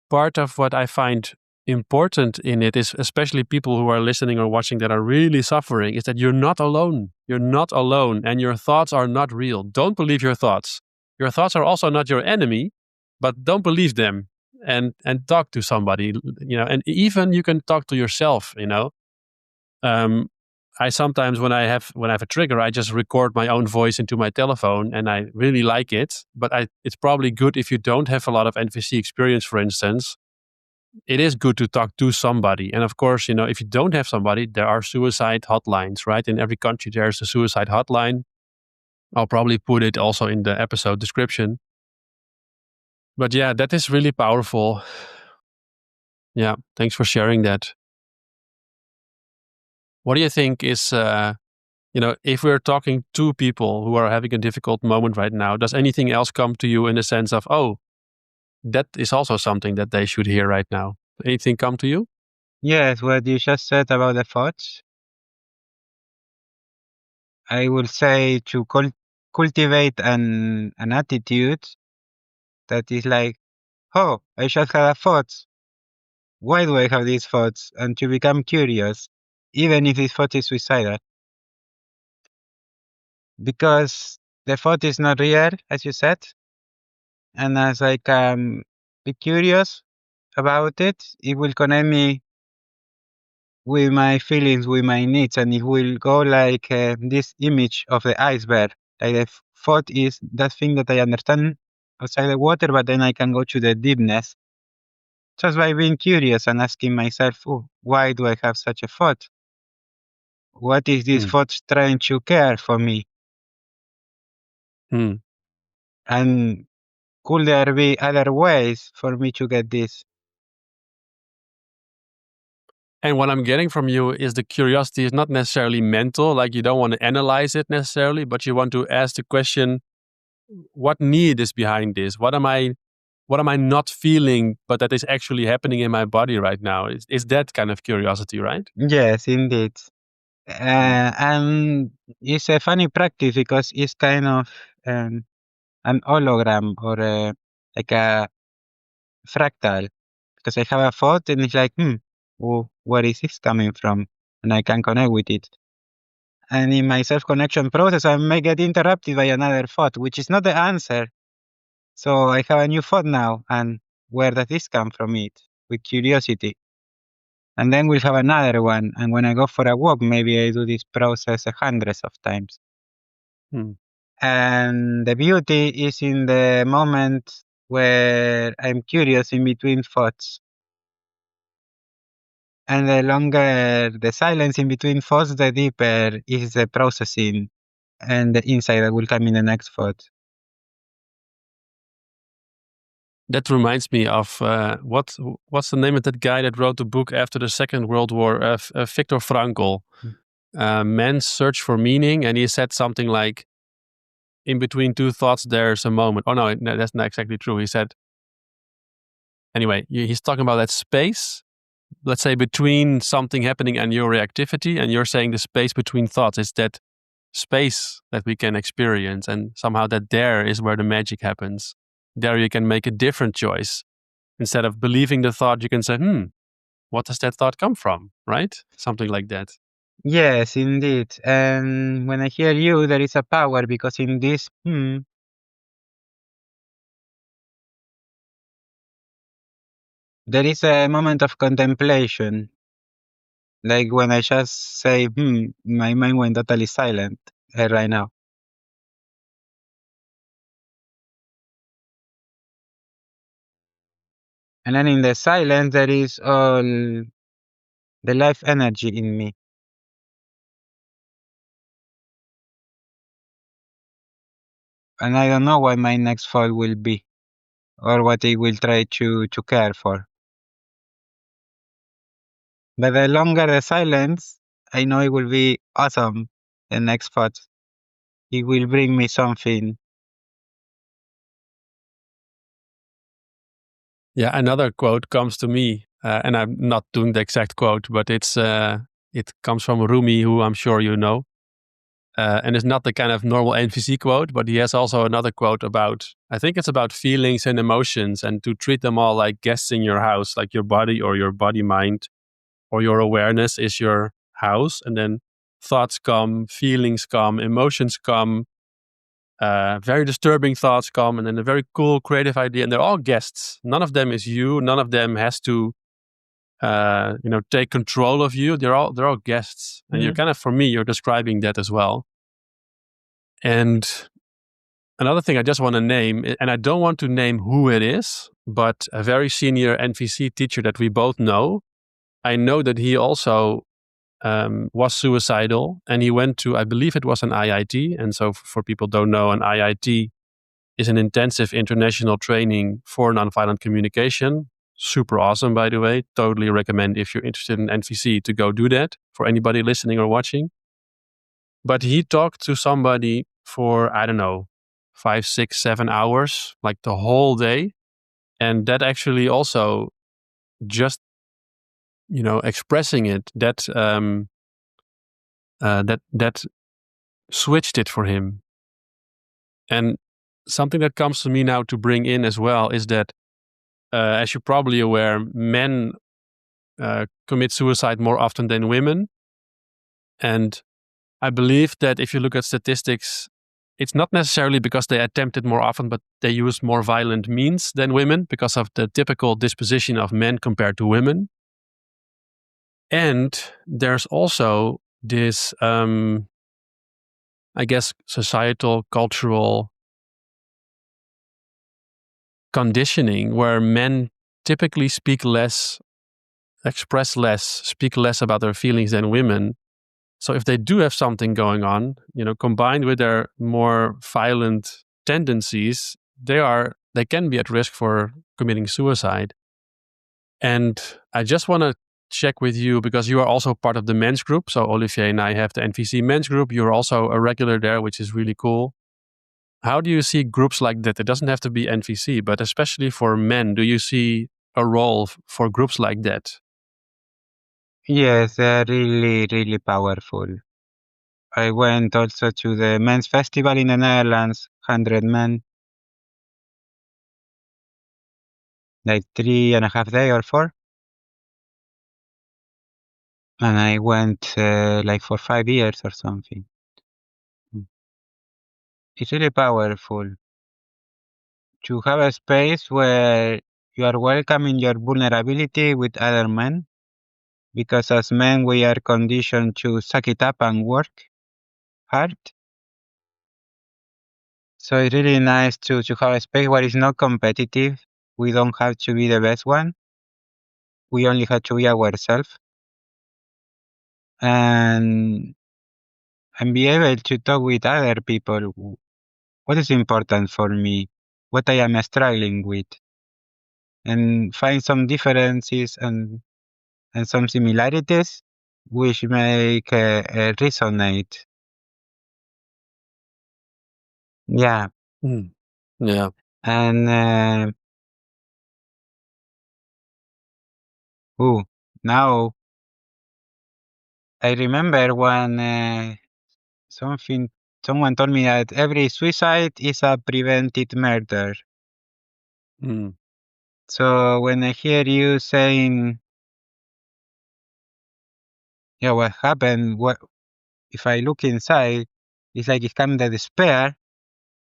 part of what I find important in it is, especially people who are listening or watching that are really suffering, is that you're not alone. You're not alone, and your thoughts are not real. Don't believe your thoughts. Your thoughts are also not your enemy, but don't believe them, and talk to somebody, and even you can talk to yourself, I sometimes, when I have a trigger, I just record my own voice into my telephone, and I really like it. But it's probably good if you don't have a lot of NVC experience, for instance. It is good to talk to somebody. And of course, if you don't have somebody, there are suicide hotlines, right? In every country, there's a suicide hotline. I'll probably put it also in the episode description. But yeah, that is really powerful. Yeah, thanks for sharing that. What do you think is, if we're talking to people who are having a difficult moment right now, does anything else come to you in the sense of, oh, that is also something that they should hear right now? Anything come to you? Yes, what you just said about the thoughts, I will say to cultivate an attitude that is like, oh, I just had a thought. Why do I have these thoughts? And to become curious, even if this thought is suicidal. Because the thought is not real, as you said. And as I can be curious about it, it will connect me with my feelings, with my needs, and it will go like this image of the iceberg. Like the thought is that thing that I understand outside the water, but then I can go to the deepness just by being curious and asking myself, oh, why do I have such a thought? What is this thought trying to care for me? Hmm. And could there be other ways for me to get this? And what I'm getting from you is the curiosity is not necessarily mental, like you don't want to analyze it necessarily, but you want to ask the question, what need is behind this? What am I not feeling, but that is actually happening in my body right now? Is that kind of curiosity, right? Yes, indeed. And it's a funny practice because it's kind of an hologram or like a fractal. Because I have a thought and it's like, where is this coming from? And I can connect with it. And in my self-connection process, I may get interrupted by another thought, which is not the answer. So I have a new thought now. And where does this come from it? With curiosity. And then we'll have another one. And when I go for a walk, maybe I do this process hundreds of times. Hmm. And the beauty is in the moment where I'm curious in between thoughts. And the longer the silence in between thoughts, the deeper is the processing. and the insight that will come in the next thought. That reminds me of what's the name of that guy that wrote the book after the Second World War, Viktor Frankl, Man's Search for Meaning, and he said something like, in between two thoughts, there's a moment. Oh no, that's not exactly true. He said, anyway, he's talking about that space, let's say between something happening and your reactivity, and you're saying the space between thoughts is that space that we can experience, and somehow that there is where the magic happens. There you can make a different choice. Instead of believing the thought, you can say, what does that thought come from? Right? Something like that. Yes, indeed. And when I hear you, there is a power because in this, there is a moment of contemplation. Like when I just say, my mind went totally silent right now. And then in the silence, there is all the life energy in me. And I don't know what my next thought will be or what I will try to care for. But the longer the silence, I know it will be awesome. The next thought, it will bring me something. Yeah, another quote comes to me, and I'm not doing the exact quote, but it comes from Rumi, who I'm sure you know. And it's not the kind of normal NVC quote, but he has also another quote about, I think it's about feelings and emotions, and to treat them all like guests in your house, like your body or your body mind or your awareness is your house. And then thoughts come, feelings come, emotions come, very disturbing thoughts come, and then a very cool creative idea. And they're all guests. None of them is you. None of them has to take control of you. They're all guests. And you're kind of, for me, you're describing that as well. And another thing I just want to name, and I don't want to name who it is, but a very senior NVC teacher that we both know. I know that he also was suicidal, and he went to, I believe it was an IIT. And so for people who don't know, an IIT is an intensive international training for nonviolent communication. Super awesome, by the way. Totally recommend, if you're interested in NVC, to go do that for anybody listening or watching. But he talked to somebody for, I don't know, 5, 6, 7 hours, like the whole day. And that actually also just, expressing it, that switched it for him. And something that comes to me now to bring in as well is that, as you're probably aware, men commit suicide more often than women. And I believe that if you look at statistics, it's not necessarily because they attempt it more often, but they use more violent means than women because of the typical disposition of men compared to women. And there's also this, I guess, societal, cultural conditioning where men typically speak less, express less, speak less about their feelings than women. So if they do have something going on, combined with their more violent tendencies, they can be at risk for committing suicide. And I just want to check with you, because you are also part of the men's group. So Olivier and I have the NVC men's group. You're also a regular there, which is really cool. How do you see groups like that? It doesn't have to be NVC, but especially for men, do you see a role for groups like that? Yes, they're really, really powerful. I went also to the men's festival in the Netherlands, 100 men, like 3.5 days or 4. And I went like for 5 years or something. It's really powerful to have a space where you are welcoming your vulnerability with other men, because as men we are conditioned to suck it up and work hard. So it's really nice to have a space where it's not competitive. We don't have to be the best one. We only have to be ourselves. And and be able to talk with other people. What is important for me? What I am struggling with, and find some differences and some similarities which make resonate. Yeah, Mm. Yeah. and now I remember when something someone told me that every suicide is a prevented murder. Mm. So when I hear you saying, yeah, what happened? What if I look inside? It's like it comes the despair,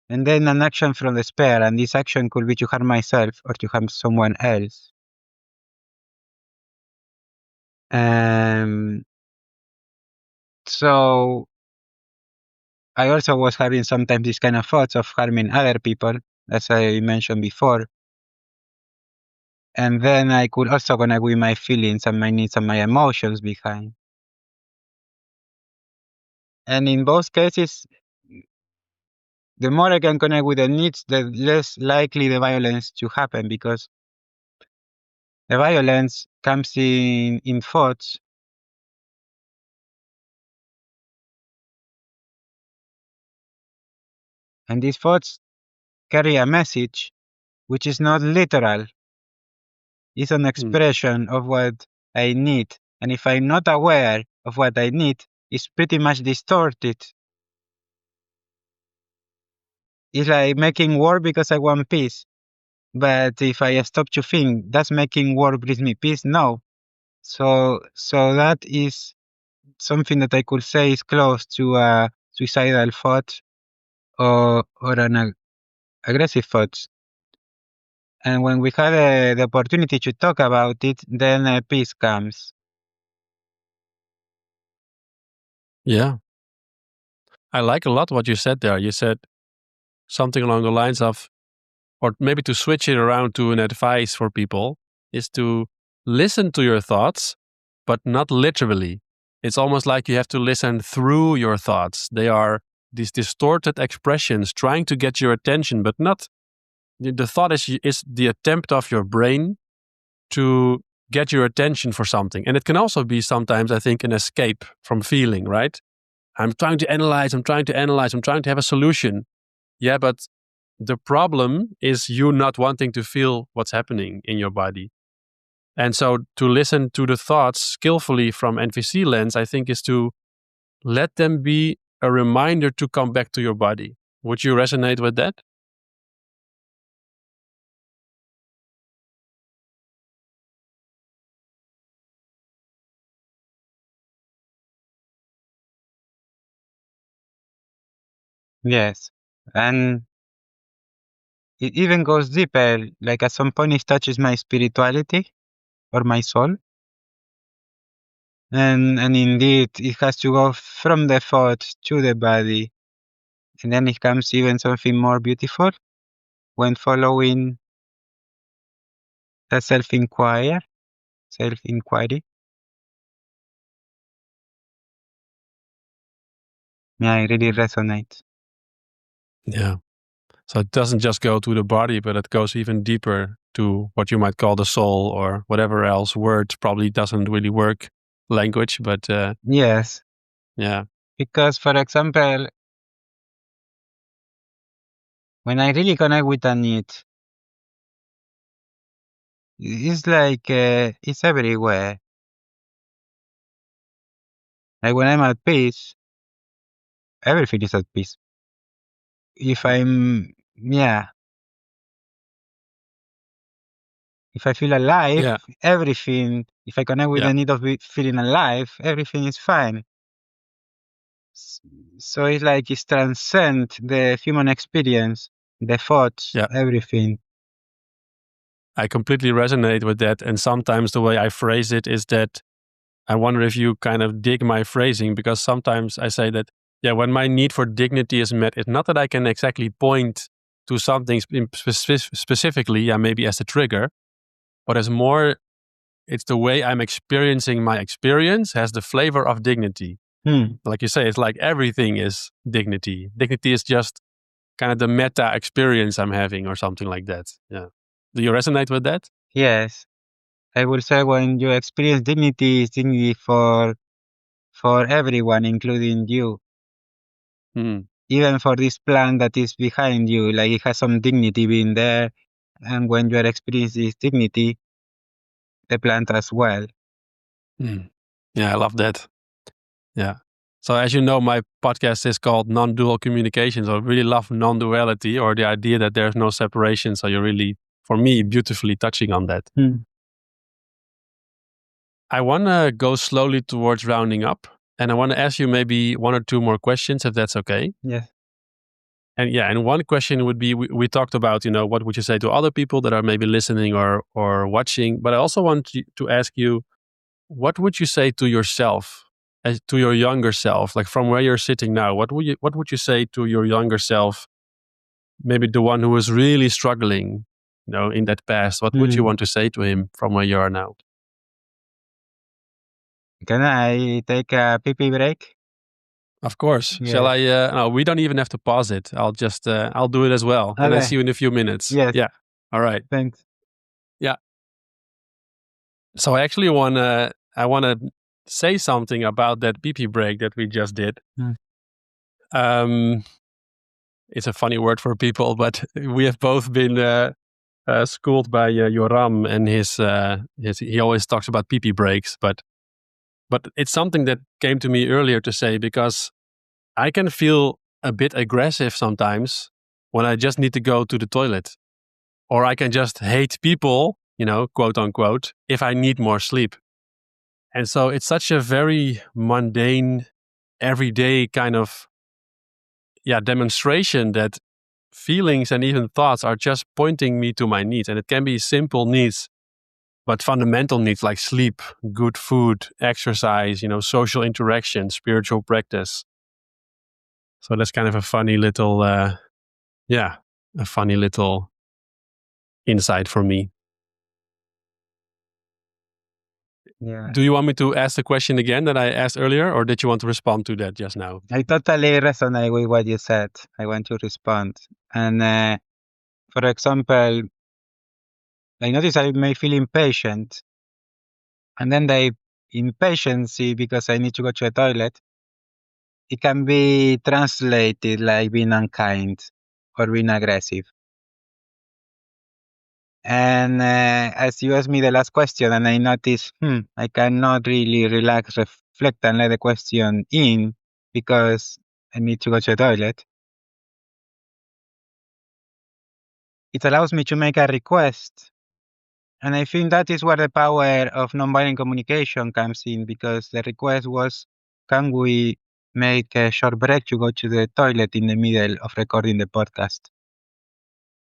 and then an action from despair, and this action could be to harm myself or to harm someone else. So I also was having sometimes these kind of thoughts of harming other people, as I mentioned before. And then I could also connect with my feelings and my needs and my emotions behind. And in both cases, the more I can connect with the needs, the less likely the violence to happen, because the violence comes in thoughts. And these thoughts carry a message which is not literal. It's an Mm. expression of what I need. And if I'm not aware of what I need, it's pretty much distorted. It's like making war because I want peace. But if I stop to think, does making war brings me peace? No. So that is something that I could say is close to a suicidal thought or an aggressive thought. And when we had the opportunity to talk about it, then peace comes. Yeah. I like a lot what you said there. You said something along the lines of, or maybe to switch it around to an advice for people, is to listen to your thoughts, but not literally. It's almost like you have to listen through your thoughts. They are these distorted expressions trying to get your attention, but not. The thought is the attempt of your brain to get your attention for something. And it can also be sometimes, I think, an escape from feeling, right? I'm trying to analyze, I'm trying to have a solution. Yeah, but the problem is you not wanting to feel what's happening in your body. And so to listen to the thoughts skillfully from NVC lens, I think, is to let them be a reminder to come back to your body. Would you resonate with that? Yes. And it even goes deeper, like at some point it touches my spirituality or my soul. And indeed, it has to go from the thought to the body. And then it comes even something more beautiful when following the self-inquiry. Yeah, it really resonates. Yeah. So it doesn't just go to the body, but it goes even deeper to what you might call the soul or whatever else. Words probably doesn't really work, language, but Yes, yeah. because for example, when I really connect with a need, it's like it's everywhere. Like when I'm at peace, everything is at peace. If yeah, if I feel alive, Yeah. everything, if I connect with Yeah. the need of feeling alive, everything is fine. S- So it's like it's transcend the human experience, the thoughts, Yeah. everything. I completely resonate with that. And sometimes the way I phrase it is that I wonder if you kind of dig my phrasing, because sometimes I say that, yeah, when my need for dignity is met, it's not that I can exactly point to something specifically, yeah, maybe as a trigger, but as more, it's the way I'm experiencing my experience has the flavor of dignity. Like you say, it's like everything is dignity. Dignity is just kind of the meta experience I'm having or something like that. Yeah. Do you resonate with that? Yes. I will say when you experience dignity, it's dignity for everyone, including you. Mm. Even for this plant that is behind you, like it has some dignity being there. And when you are experiencing this dignity, the plant as well. Mm. Yeah, I love that. Yeah. So as you know, my podcast is called Non-Dual Communication. So I really love non-duality or the idea that there's no separation. So you're really, for me, beautifully touching on that. I want to go slowly towards rounding up. And I want to ask you maybe one or two more questions, if that's okay. Yes. And yeah, and one question would be, we talked about, what would you say to other people that are maybe listening or watching? But I also want to ask you, what would you say to yourself, as to your younger self, like from where you're sitting now? What would you say to your younger self, maybe the one who was really struggling, in that past? What would you want to say to him from where you are now? Can I take a pee break? Of course. Yes. Shall I? No, we don't even have to pause it. I'll just, I'll do it as well, and then Okay. see you in a few minutes. Yes. Yeah. All right. Thanks. Yeah. So I actually I wanna say something about that pee break that we just did. It's a funny word for people, but we have both been schooled by Yoram, and he always talks about pee breaks, but it's something that came to me earlier to say, because I can feel a bit aggressive sometimes when I just need to go to the toilet, or I can just hate people, quote unquote, if I need more sleep. And so it's such a very mundane, everyday kind of demonstration that feelings and even thoughts are just pointing me to my needs. And it can be simple needs, but fundamental needs like sleep, good food, exercise, social interaction, spiritual practice. So that's kind of a funny little, a funny little insight for me. Yeah. Do you want me to ask the question again that I asked earlier, or did you want to respond to that just now? I totally resonate with what you said. I want to respond. And for example, I notice I may feel impatient, and then the impatience because I need to go to the toilet, it can be translated like being unkind or being aggressive. And as you asked me the last question, and I noticed, I cannot really relax, reflect, and let the question in because I need to go to the toilet. It allows me to make a request. And I think that is where the power of nonviolent communication comes in, because the request was, can we make a short break to go to the toilet in the middle of recording the podcast?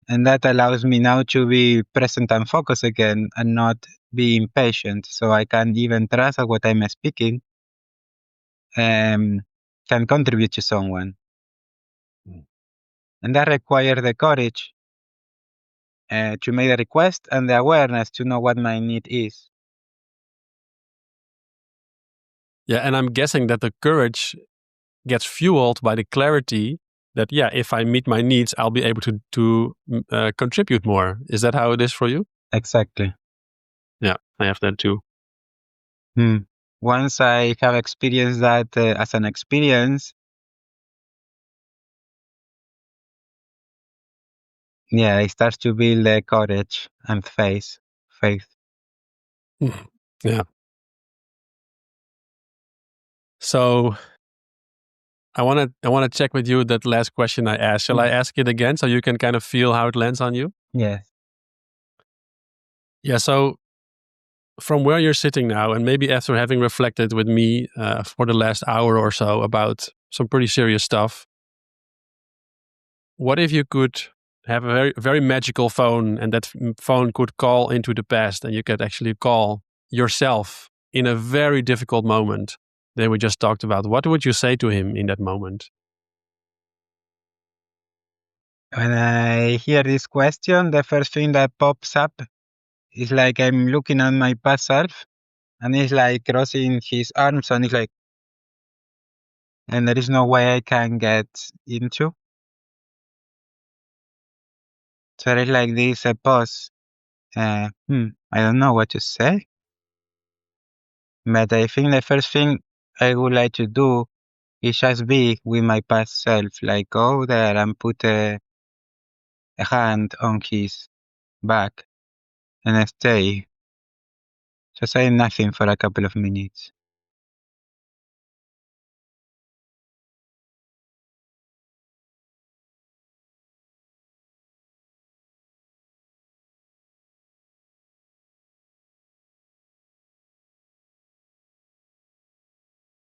And that allows me now to be present and focused again and not be impatient. So I can even trust that what I'm speaking can contribute to someone. And that requires the courage to make the request and the awareness to know what my need is. Yeah, and I'm guessing that the courage gets fueled by the clarity that, if I meet my needs, I'll be able to contribute more. Is that how it is for you? Exactly. Yeah, I have that too. Once I have experienced that as an experience, I start to build courage and faith. Yeah. So I want to check with you that last question I asked. Shall I ask it again so you can kind of feel how it lands on you? Yes. Yeah. So from where you're sitting now, and maybe after having reflected with me for the last hour or so about some pretty serious stuff, what if you could have a very, very magical phone, and that phone could call into the past, and you could actually call yourself in a very difficult moment that we just talked about? What would you say to him in that moment? When I hear this question, the first thing that pops up is like I'm looking at my past self, and it's like crossing his arms, and it's like, and there is no way I can get into. So there is like this pause. I don't know what to say, but I think the first thing I would like to do is just be with my past self, like go there and put a hand on his back and stay, just saying nothing for a couple of minutes.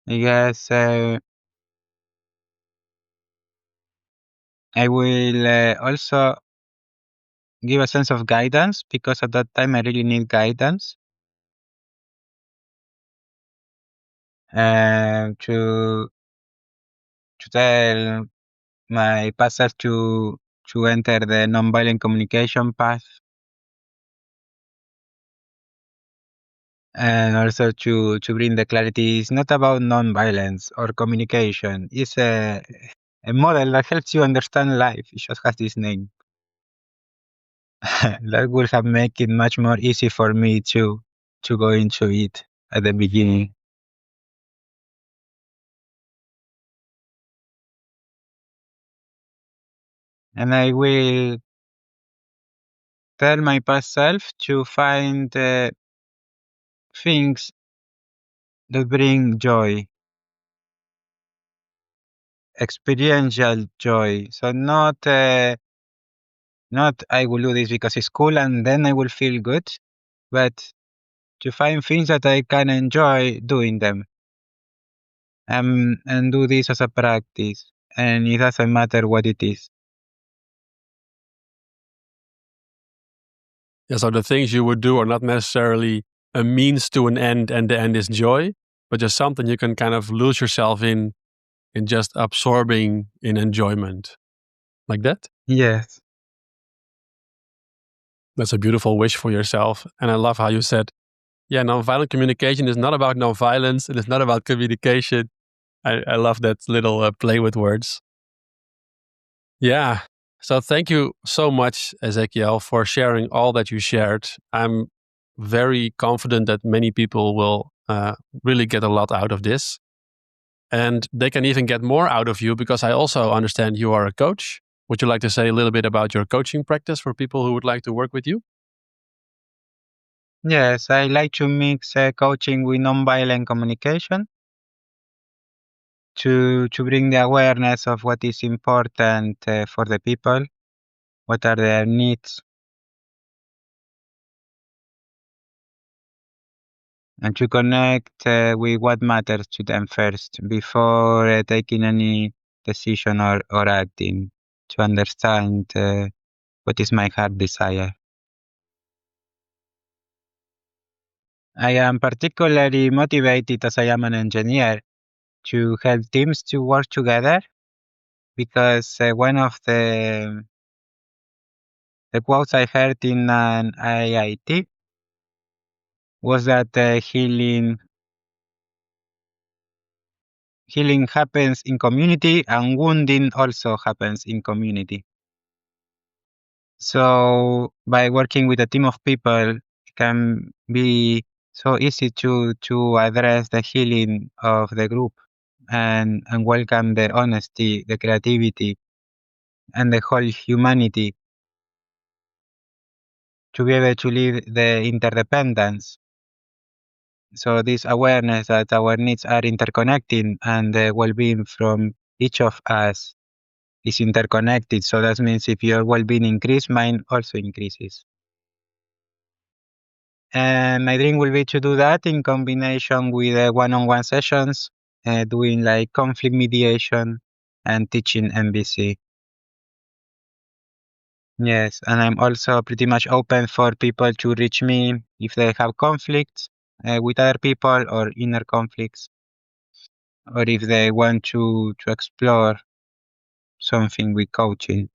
I guess I will also give a sense of guidance because at that time I really need guidance to tell my past self to enter the nonviolent communication path, and also to bring the clarity. It's not about nonviolence or communication. It's a model that helps you understand life. It just has this name. That would have made it much more easy for me to go into it at the beginning. And I will tell my past self to find things that bring joy, experiential joy. So not I will do this because it's cool and then I will feel good, but to find things that I can enjoy doing them, and do this as a practice. And it doesn't matter what it is. Yeah, so the things you would do are not necessarily a means to an end and the end is joy, but just something you can kind of lose yourself in just absorbing in enjoyment. Like that? Yes. That's a beautiful wish for yourself. And I love how you said, yeah, nonviolent communication is not about nonviolence. It is not about communication. I love that little play with words. Yeah. So thank you so much, Ezequiel, for sharing all that you shared. I'm very confident that many people will really get a lot out of this. And they can even get more out of you because I also understand you are a coach. Would you like to say a little bit about your coaching practice for people who would like to work with you? Yes, I like to mix coaching with nonviolent communication to bring the awareness of what is important for the people, what are their needs, and to connect with what matters to them first before taking any decision or acting, to understand what is my heart desire. I am particularly motivated as I am an engineer to help teams to work together because one of the quotes I heard in an IIT was that healing happens in community and wounding also happens in community. So by working with a team of people, it can be so easy to address the healing of the group and welcome the honesty, the creativity, and the whole humanity to be able to live the interdependence. So this awareness that our needs are interconnecting and the well-being from each of us is interconnected. So that means if your well-being increases, mine also increases. And my dream will be to do that in combination with one-on-one sessions, doing like conflict mediation and teaching MBC. Yes, and I'm also pretty much open for people to reach me if they have conflicts with other people or inner conflicts, or if they want to explore something with coaching.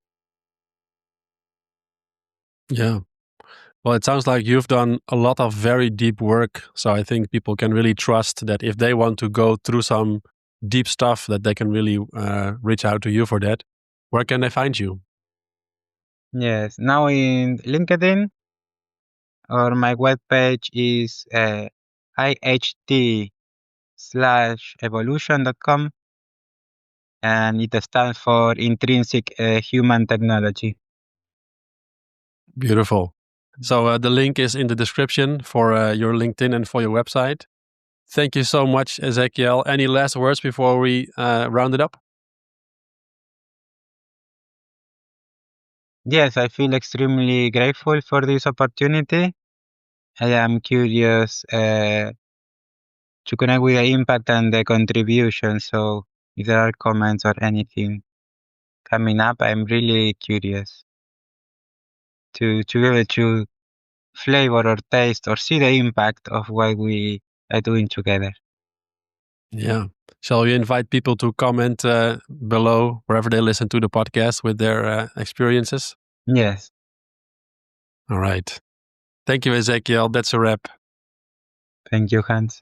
Yeah. Well, it sounds like you've done a lot of very deep work. So I think people can really trust that if they want to go through some deep stuff that they can really reach out to you for that, where can they find you? Yes. Now in LinkedIn, or my webpage is iht/evolution.com, and it stands for Intrinsic Human Technology. Beautiful. So the link is in the description for your LinkedIn and for your website. Thank you so much, Ezequiel. Any last words before we round it up? Yes, I feel extremely grateful for this opportunity. I am curious to connect with the impact and the contribution. So if there are comments or anything coming up, I'm really curious to be able to flavor or taste or see the impact of what we are doing together. Yeah. Shall we invite people to comment below wherever they listen to the podcast with their experiences? Yes. All right. Thank you, Ezequiel. That's a wrap. Thank you, Hans.